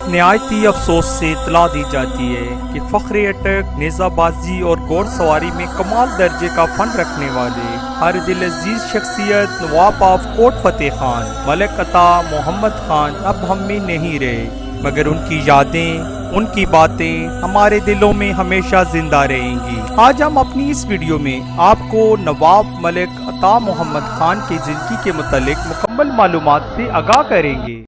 نہایتی افسوس سے اطلاع دی جاتی ہے کہ فخر اٹک، نیزہ بازی اور گھوڑ سواری میں کمال درجے کا فن رکھنے والے ہر دل عزیز شخصیت نواب آف کوٹ فتح خان ملک عطا محمد خان اب ہم میں نہیں رہے، مگر ان کی یادیں، ان کی باتیں ہمارے دلوں میں ہمیشہ زندہ رہیں گی۔ آج ہم اپنی اس ویڈیو میں آپ کو نواب ملک عطا محمد خان کی زندگی کے متعلق مکمل معلومات سے آگاہ کریں گے۔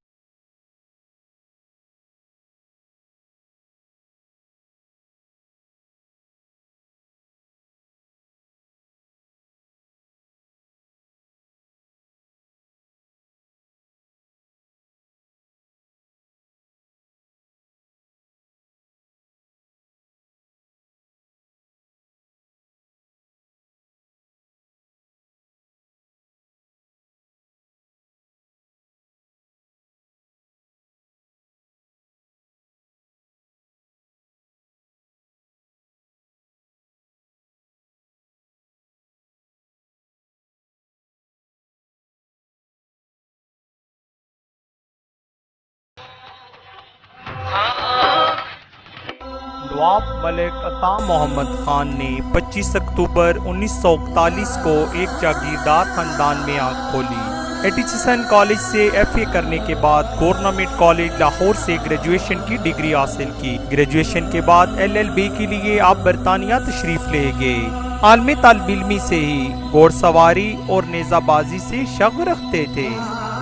نواب ملک عطا محمد خان نے 25 اکتوبر 1941 کو ایک جاگیردار خاندان میں آنکھ کھولی۔ ایٹیچسن کالج سے ایف اے کرنے کے بعد گورنمنٹ کالج لاہور سے گریجویشن کی ڈگری حاصل کی۔ گریجویشن کے بعد ایل ایل بی کے لیے آپ برطانیہ تشریف لے گئے۔ عالمی طالب علمی سے ہی گھوڑ سواری اور نیزہ بازی سے شغف رکھتے تھے۔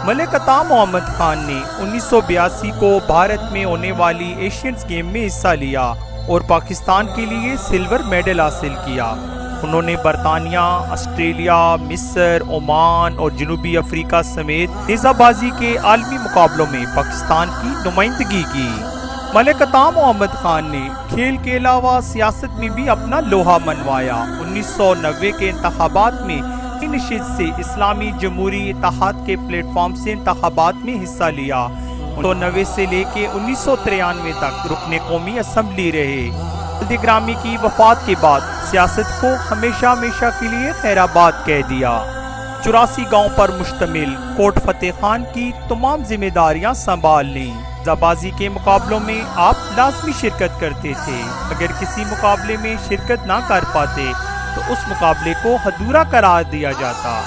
ملک عطا محمد خان نے 1982 کو بھارت میں ہونے والی ایشینز گیم میں حصہ لیا اور پاکستان کے لیے سلور میڈل حاصل کیا۔ انہوں نے برطانیہ، آسٹریلیا، مصر، عمان اور جنوبی افریقہ سمیت نیزہ بازی کے عالمی مقابلوں میں پاکستان کی نمائندگی کی۔ ملک عطا محمد خان نے کھیل کے علاوہ سیاست میں بھی اپنا لوہا منوایا۔ 1990 کے انتخابات میں نشست سے اسلامی جمہوری اتحاد کے پلیٹ فارم سے انتخابات میں حصہ لیا۔ 1990 سے لے کے 1993 تک رکن قومی اسمبلی رہے۔ والد گرامی کی وفات کے بعد سیاست کو ہمیشہ کے لیے خیر آباد کہہ دیا۔ 84 گاؤں پر مشتمل کوٹ فتح خان کی تمام ذمہ داریاں سنبھال لیں۔ نیزہ بازی کے مقابلوں میں آپ لازمی شرکت کرتے تھے۔ اگر کسی مقابلے میں شرکت نہ کر پاتے تو اس مقابلے کو ادھورا قرار دیا جاتا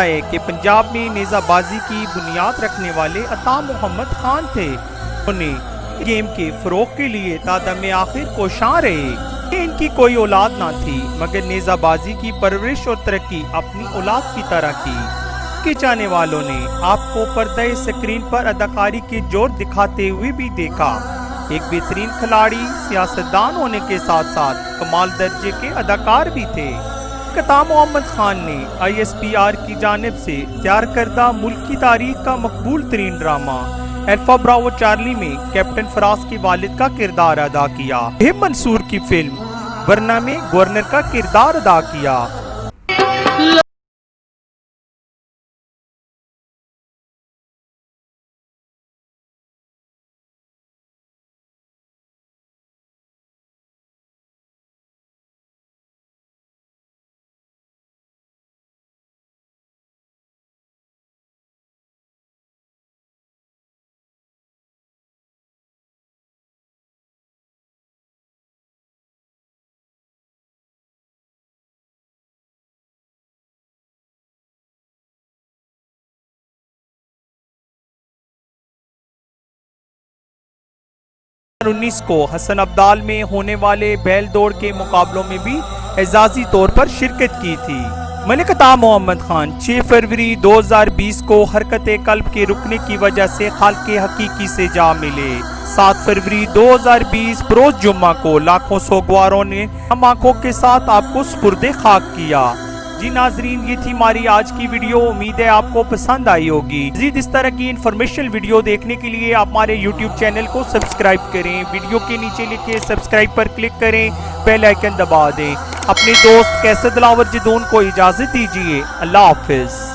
ہے کہ پنجاب میں نیزہ بازی کی بنیاد رکھنے والے عطا محمد خان تھے۔ انہوں نے گیم کے فروغ کے لیے تادم آخر کوشاں رہے۔ ان کی کوئی اولاد نہ تھی، مگر نیزہ بازی کی پرورش اور ترقی اپنی اولاد کی طرح کی۔ کے جانے والوں نے آپ کو پردہ اسکرین پر اداکاری کے جوہر دکھاتے ہوئے بھی دیکھا۔ ایک بہترین کھلاڑی، سیاستدان ہونے کے ساتھ ساتھ کمال درجے کے اداکار بھی تھے۔ عطا محمد خان نے آئی ایس پی آر کی جانب سے تیار کردہ ملک کی تاریخ کا مقبول ترین ڈرامہ الفا براوو چارلی میں کیپٹن فراس کے والد کا کردار ادا کیا۔ منصور کی فلم ورنہ میں گورنر کا کردار ادا کیا۔ کو حسن ابدال میں ہونے والے بیل دوڑ کے مقابلوں میں بھی اعزازی طور پر شرکت کی تھی۔ ملک عطا محمد خان 6 فروری 2020 کو حرکت قلب کے رکنے کی وجہ سے خالق حقیقی سے جا ملے۔ 7 فروری 2020 بروز جمعہ کو لاکھوں سوگواروں نے ہم آنکھوں کے ساتھ آپ کو سپرد خاک کیا۔ جی ناظرین، یہ تھی ہماری آج کی ویڈیو۔ امید ہے آپ کو پسند آئی ہوگی۔ مزید اس طرح کی انفارمیشن ویڈیو دیکھنے کے لیے آپ ہمارے یوٹیوب چینل کو سبسکرائب کریں۔ ویڈیو کے نیچے لکھے سبسکرائب پر کلک کریں، بیل آئیکن دبا دیں۔ اپنے دوست کیسر دلاور جدون کو اجازت دیجیے۔ اللہ حافظ۔